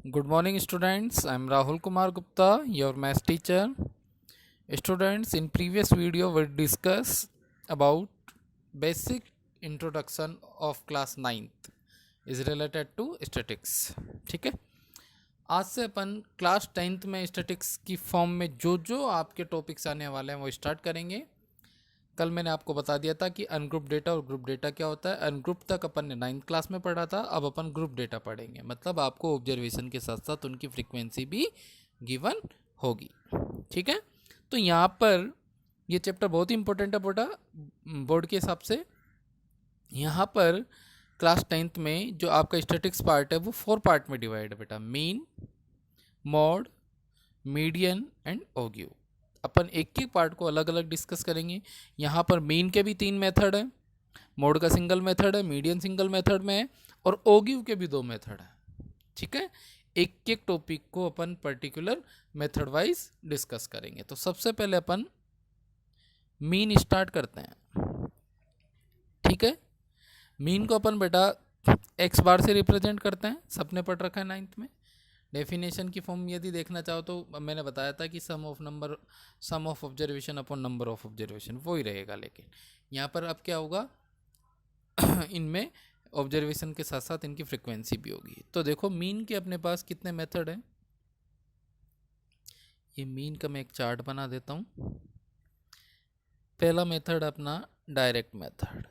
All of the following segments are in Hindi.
Good morning, students. I am Rahul Kumar Gupta, your math teacher. Students, in previous video we discuss about basic introduction of class 9th is related to statics. ठीक है, आज से अपन क्लास 10th में स्टैटिक्स की फॉर्म में जो जो आपके टॉपिक्स आने वाले हैं वो स्टार्ट करेंगे। कल मैंने आपको बता दिया था कि अनग्रुप डेटा और ग्रुप डेटा क्या होता है। अनग्रुप तक अपन ने 9th क्लास में पढ़ा था, अब अपन ग्रुप डेटा पढ़ेंगे। मतलब आपको ऑब्जर्वेशन के साथ साथ उनकी फ्रीक्वेंसी भी गिवन होगी। ठीक है, तो यहाँ पर ये चैप्टर बहुत ही इंपॉर्टेंट है बेटा बोर्ड के हिसाब से। यहाँ पर क्लास 10th में जो आपका स्टैटिक्स पार्ट है वो 4 पार्ट में डिवाइड है बेटा, मीन, मॉड, मीडियन एंड ओग्यू। अपन एक एक पार्ट को अलग अलग डिस्कस करेंगे। यहाँ पर मीन के भी 3 मेथड है, मोड का सिंगल मेथड है, मीडियन सिंगल मेथड में है और ओग्यू के भी 2 मेथड है। ठीक है, एक एक टॉपिक को अपन पर्टिकुलर मेथड वाइज डिस्कस करेंगे। तो सबसे पहले अपन मीन स्टार्ट करते हैं। ठीक है, मीन को अपन बेटा एक्स बार से रिप्रेजेंट करते हैं, सबने पढ़ रखा है 9th में। डेफिनेशन की फॉर्म यदि देखना चाहो तो मैंने बताया था कि sum of observation upon number of observation वो ही रहेगा, लेकिन यहाँ पर अब क्या होगा इनमें ऑब्जर्वेशन के साथ साथ इनकी फ्रीक्वेंसी भी होगी। तो देखो मीन के अपने पास कितने मेथड हैं। ये मीन का मैं एक चार्ट बना देता हूँ। पहला मेथड अपना डायरेक्ट मेथड,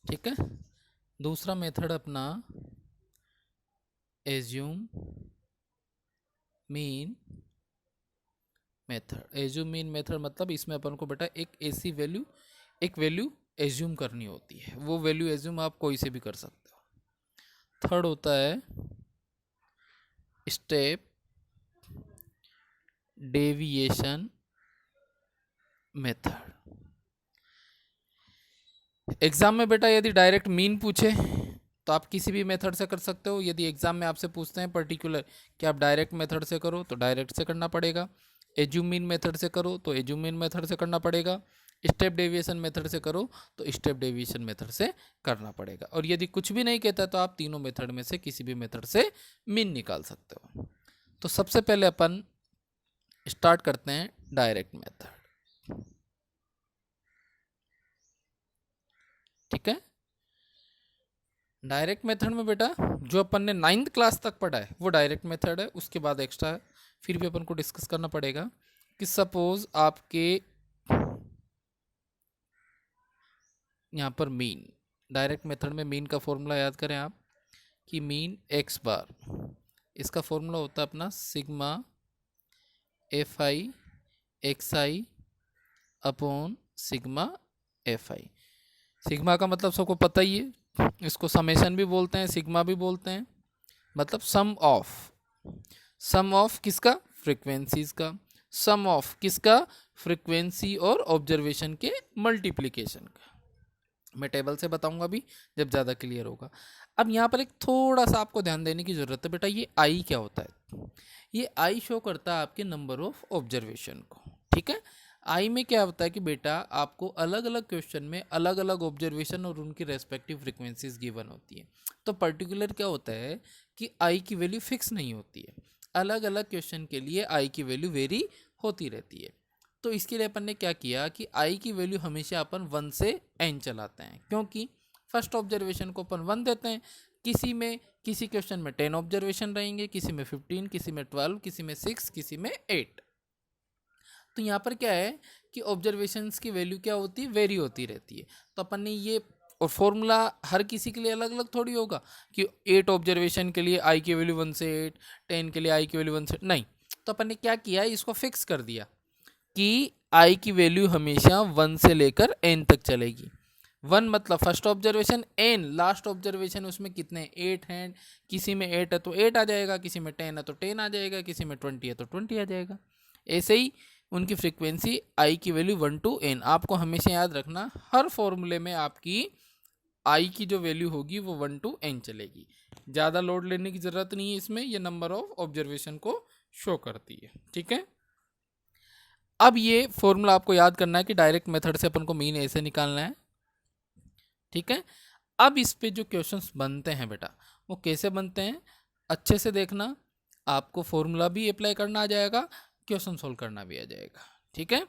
ठीक है। दूसरा मेथड अपना assume mean method. Assume mean method मतलब इसमें अपन को बेटा एक वैल्यू एज्यूम करनी होती है। वो वैल्यू एज्यूम आप कोई से भी कर सकते हो। थर्ड होता है स्टेप डेविएशन मेथड। एग्जाम में बेटा यदि डायरेक्ट मीन पूछे तो आप किसी भी मेथड से कर सकते हो। यदि एग्जाम में आपसे पूछते हैं पर्टिकुलर कि आप डायरेक्ट मेथड से करो तो डायरेक्ट से करना पड़ेगा, एज्यूम मीन मेथड से करो तो एज्यूम मीन मेथड से करना पड़ेगा, स्टेप डेविएशन मेथड से करो तो स्टेप डेविएशन मेथड से करना पड़ेगा। और यदि कुछ भी नहीं कहता तो आप तीनों मेथड में से किसी भी मेथड से मीन निकाल सकते हो। तो सबसे पहले अपन स्टार्ट करते हैं डायरेक्ट मेथड। ठीक है, डायरेक्ट मेथड में बेटा जो अपन ने 9th क्लास तक पढ़ा है वो डायरेक्ट मेथड है। उसके बाद एक्स्ट्रा फिर भी अपन को डिस्कस करना पड़ेगा कि सपोज आपके यहाँ पर मीन, डायरेक्ट मेथड में मीन का फॉर्मूला याद करें आप कि मीन एक्स बार, इसका फॉर्मूला होता है अपना sigma f i x i upon sigma f I. Sigma का मतलब सबको पता ही है, इसको समेशन भी बोलते हैं, सिग्मा भी बोलते हैं। मतलब सम ऑफ किसका, फ्रीक्वेंसीज का, सम ऑफ किसका, फ्रीक्वेंसी और ऑब्जर्वेशन के मल्टीप्लिकेशन का। मैं टेबल से बताऊंगा अभी जब ज़्यादा क्लियर होगा। अब यहाँ पर एक थोड़ा सा आपको ध्यान देने की ज़रूरत है बेटा। ये आई क्या होता है, ये आई शो करता है आपके नंबर ऑफ ऑब्जर्वेशन को। ठीक है, आई में क्या होता है कि बेटा आपको अलग अलग क्वेश्चन में अलग अलग ऑब्जर्वेशन और उनकी रेस्पेक्टिव फ्रीक्वेंसीज गिवन होती है। तो पर्टिकुलर क्या होता है कि आई की वैल्यू फिक्स नहीं होती है, अलग अलग क्वेश्चन के लिए आई की वैल्यू वेरी होती रहती है। तो इसके लिए अपन ने क्या किया कि आई की वैल्यू हमेशा अपन 1 से n चलाते हैं, क्योंकि फर्स्ट ऑब्जर्वेशन को अपन 1 देते हैं। किसी क्वेश्चन में 10 ऑब्जर्वेशन रहेंगे, किसी में 15, किसी में 12, किसी में 6, किसी में 8। तो यहाँ पर क्या है कि ऑब्जर्वेशंस की वैल्यू क्या होती है, वेरी होती रहती है। तो अपन ने ये, और फॉर्मूला हर किसी के लिए अलग अलग थोड़ी होगा कि 8 ऑब्जर्वेशन के लिए आई की वैल्यू 1 से 8, 10 के लिए आई की वैल्यू 1 से नहीं। तो अपन ने क्या किया, इसको फिक्स कर दिया कि आई की वैल्यू हमेशा 1 से लेकर n तक चलेगी। 1 मतलब first observation, n last observation, उसमें कितने 8 हैं। किसी में 8 है तो 8 आ जाएगा, किसी में 10 है तो 10 आ जाएगा, किसी में 20 है तो 20 आ जाएगा। ऐसे ही उनकी फ्रीक्वेंसी आई की वैल्यू 1 to n। आपको हमेशा याद रखना हर फॉर्मूले में आपकी आई की जो वैल्यू होगी वो 1 to n चलेगी। ज़्यादा लोड लेने की ज़रूरत नहीं है इसमें, ये नंबर ऑफ ऑब्जर्वेशन को शो करती है। ठीक है, अब ये फॉर्मूला आपको याद करना है कि डायरेक्ट मेथड से अपन को मीन ऐसे निकालना है। ठीक है, अब इस पे जो क्वेश्चंस बनते हैं बेटा वो कैसे बनते हैं, अच्छे से देखना, आपको फॉर्मूला भी अप्लाई करना आ जाएगा, क्वेश्चन सोल्व करना भी आ जाएगा। ठीक है,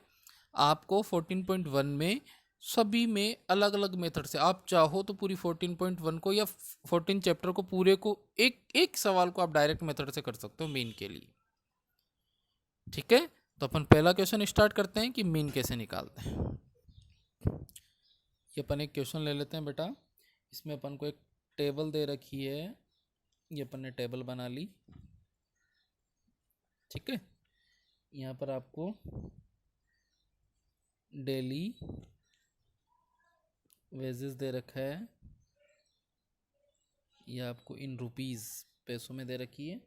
आपको 14.1 में सभी में अलग अलग मेथड से, आप चाहो तो पूरी 14.1 को या 14 चैप्टर को पूरे को एक एक सवाल को आप डायरेक्ट मेथड से कर सकते हो मीन के लिए। ठीक है, तो अपन पहला क्वेश्चन स्टार्ट करते हैं कि मीन कैसे निकालते हैं। ये अपन एक क्वेश्चन ले लेते हैं बेटा, इसमें अपन को एक टेबल दे रखी है, ये अपन ने टेबल बना ली। ठीक है, यहाँ पर आपको डेली वेजेस दे रखा है, ये आपको इन रुपीस पैसों में दे रखी है,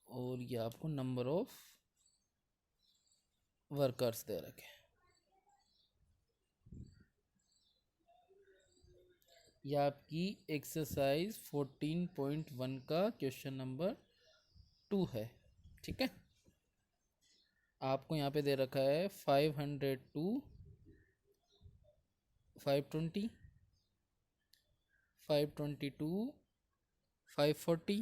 और ये आपको नंबर ऑफ वर्कर्स दे रखे हैं। यह आपकी एक्सरसाइज 14.1 का क्वेश्चन नंबर 2 है। ठीक है, आपको यहाँ पे दे रखा है 500 to 520, 520 to 540,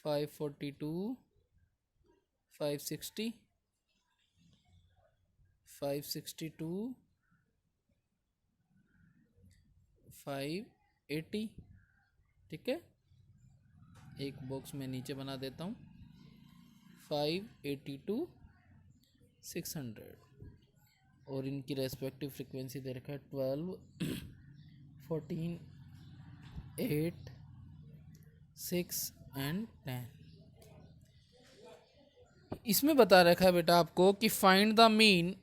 540 to 560, 560 to 580। ठीक है, एक बॉक्स में नीचे बना देता हूँ, 580 to 600, और इनकी रेस्पेक्टिव फ्रीक्वेंसी दे रखा है 12, 14, 8, 6 एंड 10। इसमें बता रखा है बेटा आपको कि find the mean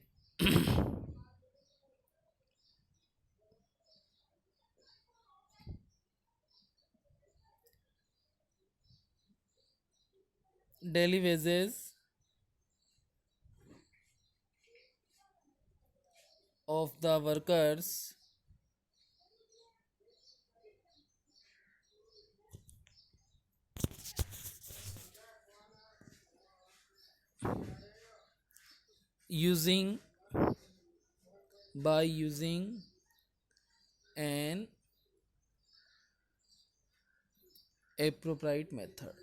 daily wages of the workers using an appropriate method।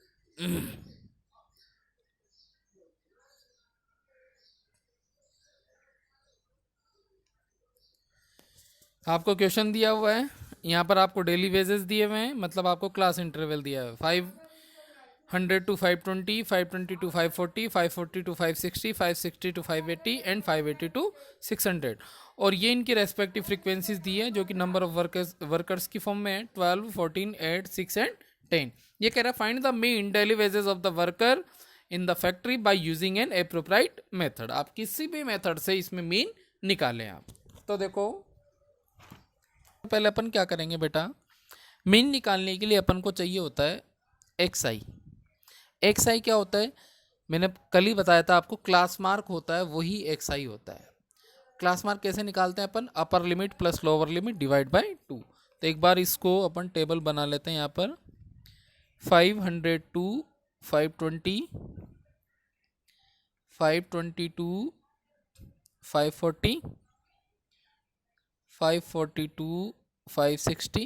आपको क्वेश्चन दिया हुआ है, यहाँ पर आपको डेली वेजेस दिए हुए हैं, मतलब आपको क्लास इंटरवल दिया है 500 to 520, 520 to 540, 540 to 560, 560 to 580 and 580 to 600, और ये इनकी रेस्पेक्टिव फ्रीक्वेंसीज दी है जो कि नंबर ऑफ वर्कर्स की फॉर्म में है 12, 14, 8, 6 एंड 10। ये कह रहा है find the mean daily wages of the worker in the factory by using an appropriate method. आप किसी भी मेथड से इसमें मीन निकालें आप। तो देखो पहले अपन क्या करेंगे बेटा, मीन निकालने के लिए अपन को चाहिए होता है एक्स आई क्या होता है, मैंने कल ही बताया था आपको, क्लास मार्क होता है वही एक्स आई होता है। क्लास मार्क कैसे निकालते हैं अपन, upper limit plus lower limit divide by 2। तो एक बार इसको अपन टेबल बना लेते हैं, यहाँ पर 500 to 520, 520 to 540, 540 to 560,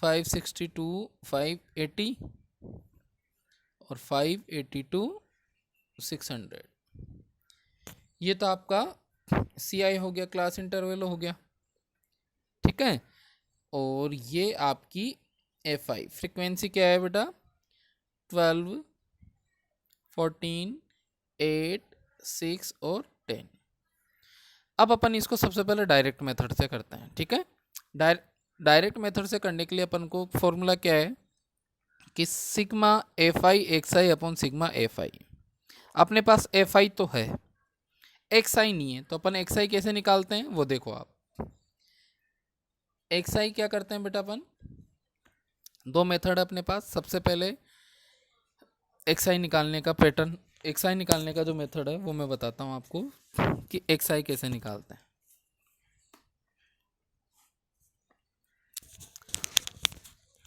560 to 580 और 580 to 600। ये तो आपका सी आई हो गया, क्लास इंटरवल हो गया। ठीक है, और ये आपकी एफ आई फ्रीक्वेंसी क्या है बेटा, 12, 14, 8, 6 और 10। अब अपन इसको सबसे पहले डायरेक्ट मेथड से करते हैं। ठीक है, डायरेक्ट मेथड से करने के लिए अपन को फॉर्मूला क्या है कि sigma f i x i upon sigma f आई। अपने पास एफ आई तो है, एक्स आई नहीं है, तो अपन एक्स आई कैसे निकालते हैं वो देखो आप। एक्स आई क्या करते हैं बेटा, अपन दो मेथड है अपने पास। सबसे पहले एक्स आई निकालने का पैटर्न, एक्स आई निकालने का जो मेथड है वो मैं बताता हूँ आपको कि एक्स आई कैसे निकालते हैं।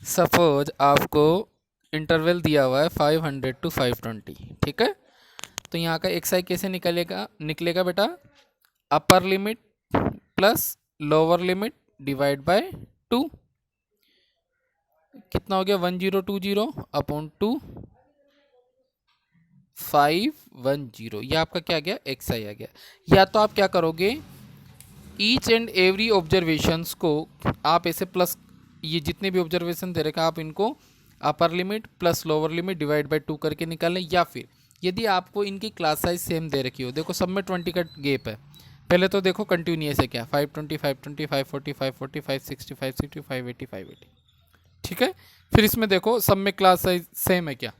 सपोज आपको इंटरवल दिया हुआ है 500 to 520। ठीक है, तो यहाँ का एक्स आई कैसे निकलेगा बेटा, अपर limit plus lower limit divide by 2, कितना हो गया 1020 अपॉन 2 510, ये आपका क्या आ गया एक्स आई आ गया। या तो आप क्या करोगे, ईच एंड एवरी ऑब्जर्वेशंस को आप ऐसे प्लस, ये जितने भी ऑब्जर्वेशन दे रखे आप इनको अपर limit plus lower limit divide by 2 करके निकालें। या फिर यदि आपको इनकी क्लास साइज सेम दे रखी हो, देखो सब में 20 का गैप है, पहले तो देखो कंटिन्यूस है क्या 520 520 540 540 560 560 580 580, ठीक है। फिर इसमें देखो सब में क्लास साइज सेम है क्या,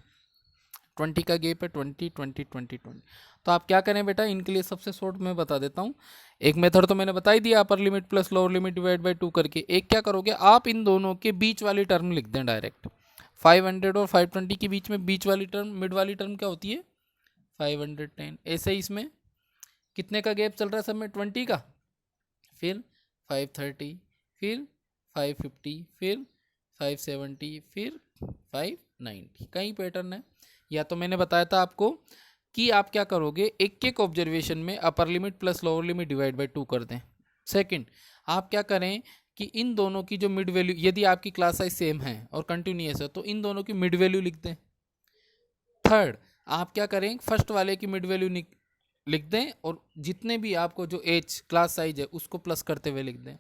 20 का गैप है, 20 20 20 20। तो आप क्या करें बेटा, इनके लिए सबसे शॉर्ट मैं बता देता हूँ। एक मेथड तो मैंने बता ही दिया अपर limit plus lower limit divide by 2 करके। एक क्या करोगे, आप इन दोनों के बीच वाली टर्म लिख दें डायरेक्ट। 500 और 520 के बीच में बीच वाली टर्म, मिड वाली टर्म क्या होती है 510। ऐसे ही इसमें कितने का गैप चल रहा है, सब में 20 का, फिर 530, फिर 550, फिर 570, फिर 590, कई पैटर्न है। या तो मैंने बताया था आपको कि आप क्या करोगे, एक एक ऑब्जर्वेशन में अपर limit plus lower limit divide by 2 कर दें। सेकंड, आप क्या करें कि इन दोनों की जो मिड वैल्यू, यदि आपकी क्लास साइज सेम है और कंटिन्यूस है तो इन दोनों की मिड वैल्यू लिख दें। थर्ड, आप क्या करें, फर्स्ट वाले की मिड वैल्यू लिख दें और जितने भी आपको जो एच क्लास साइज है उसको प्लस करते हुए लिख दें,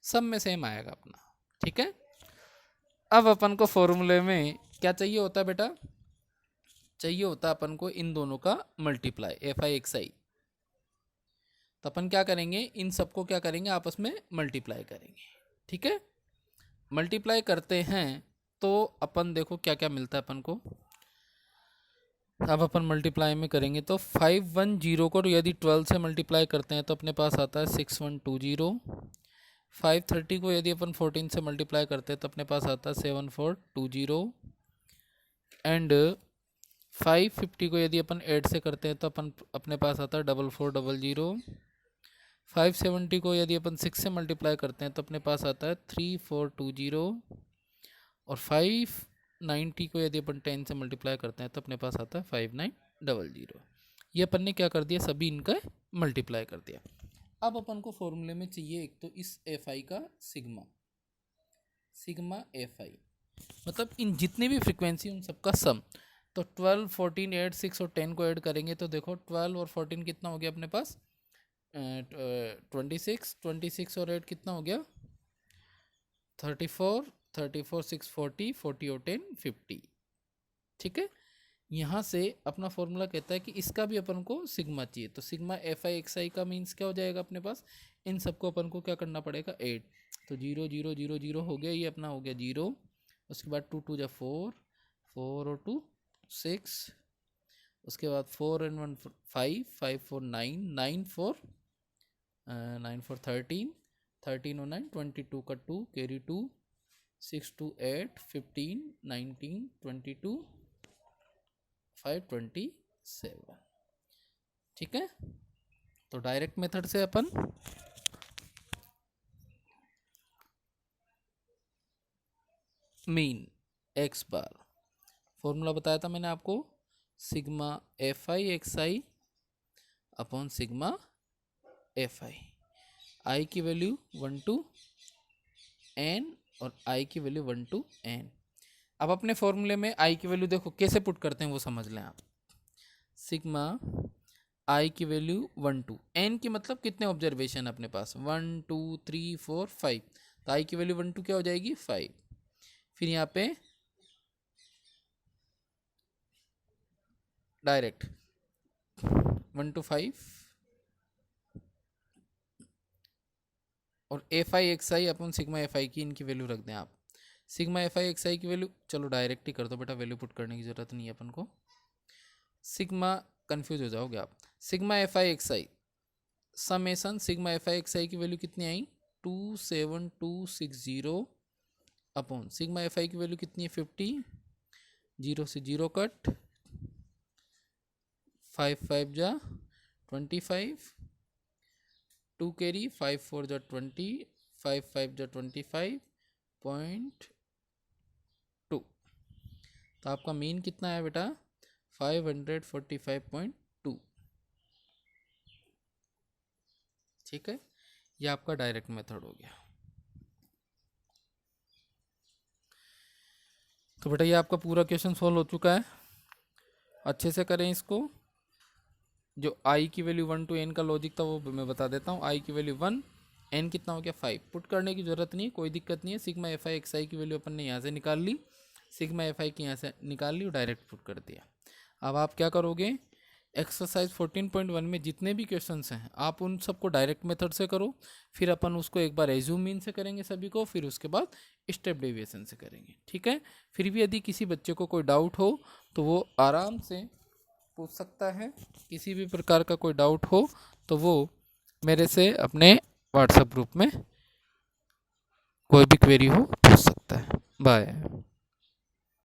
सब में सेम आएगा अपना, ठीक है। अब अपन को फॉर्मूले में क्या चाहिए होता है बेटा, चाहिए होता है अपन को इन दोनों का मल्टीप्लाई, एफ आई एक्स आई। तो अपन क्या करेंगे, इन सबको क्या करेंगे आपस में मल्टीप्लाई करेंगे, ठीक है। मल्टीप्लाई करते हैं तो अपन देखो क्या क्या मिलता है अपन को। अब अपन मल्टीप्लाई में करेंगे तो 510 को यदि 12 से मल्टीप्लाई करते हैं तो अपने पास आता है 6120। 530 को यदि अपन 14 से मल्टीप्लाई करते हैं तो अपने पास आता है 7420। एंड 550 को यदि अपन 8 से करते हैं तो अपन अपने पास आता है 4400। 570 को यदि अपन 6 से मल्टीप्लाई करते हैं तो अपने पास आता है 3420। और 590 को यदि अपन 10 से मल्टीप्लाई करते हैं तो अपने पास आता है 5900। ये अपन ने क्या कर दिया, सभी इनका मल्टीप्लाई कर दिया। अब अपन को फॉर्मूले में चाहिए एक तो इस एफ आई का सिग्मा, सिग्मा एफ आई मतलब इन जितने भी फ्रीक्वेंसी उन सबका सम। तो 12 14 8 6 और 10 को ऐड करेंगे तो देखो 12 और 14 कितना हो गया अपने पास 26, 26 और 8 कितना हो गया 34, 34 6 40, 40 और 10 50, ठीक है। यहाँ से अपना फॉर्मूला कहता है कि इसका भी अपन को सिग्मा चाहिए, तो सिग्मा एफ आई एक्स आई का मीन्स क्या हो जाएगा अपने पास, इन सबको अपन को क्या करना पड़ेगा 8। तो 0 0 0 0 हो गया, ये अपना हो गया 0। उसके बाद 2 2 जा 4, 4 और 2 6, उसके बाद 4 and 1 5, 5 4 9, 9 4 9 4 13, 13 और 9 22 का 2 कैरी 2, 6 2 8 15 19 22 5 27, ठीक है। तो डायरेक्ट मेथड से अपन मीन एक्स बार, फॉर्मूला बताया था मैंने आपको, sigma f i x i upon sigma f i, i की वैल्यू 1 to n और आई की वैल्यू 1 to n। अब अपने फॉर्मूले में आई की वैल्यू देखो कैसे पुट करते हैं वो समझ लें आप। सिग्मा आई की वैल्यू 1 to n की मतलब कितने ऑब्जर्वेशन अपने पास 1 2 3 4 5, तो आई की वैल्यू 1 to क्या हो जाएगी 5। फिर यहाँ पे डायरेक्ट 1 to 5 और F i x I upon sigma f i की इनकी वैल्यू रख दें आप। Sigma f i x i की वैल्यू चलो डायरेक्ट ही कर दो बेटा, वैल्यू पुट करने की ज़रूरत नहीं है अपन को। सिग्मा कंफ्यूज हो जाओगे आप, sigma f i x i summation sigma f i x i की वैल्यू कितनी आई 27260 अपॉन सिग्मा एफ आई की वैल्यू कितनी है 50, 0 से 0 कट, 5 5 जा 25, 2 कैरी 5 4 जा 20, 5 5 जा 25.2। तो आपका मीन कितना है बेटा 545.2, ठीक है। ये आपका डायरेक्ट मेथड हो गया। तो बेटा ये आपका पूरा क्वेश्चन सॉल्व हो चुका है। अच्छे से करें इसको। जो आई की वैल्यू 1 to n का लॉजिक था वो मैं बता देता हूँ। आई की वैल्यू 1, n कितना हो गया 5। पुट करने की जरूरत नहीं है, कोई दिक्कत नहीं है। Sigma f i x i की वैल्यू अपन ने यहाँ से निकाल ली, सिग्मा एफ आई की यहाँ से निकाल ली और डायरेक्ट पुट कर दिया। अब आप क्या करोगे, एक्सरसाइज 14.1 में जितने भी क्वेश्चंस हैं आप उन सबको डायरेक्ट मेथड से करो, फिर अपन उसको एक बार एज्यूम मीन से करेंगे सभी को, फिर उसके बाद स्टेप डेविएशन से करेंगे, ठीक है। फिर भी यदि किसी बच्चे को कोई डाउट हो तो वो आराम से पूछ सकता है। किसी भी प्रकार का कोई डाउट हो तो वो मेरे से अपने व्हाट्सएप ग्रुप में कोई भी क्वेरी हो पूछ सकता है। बाय।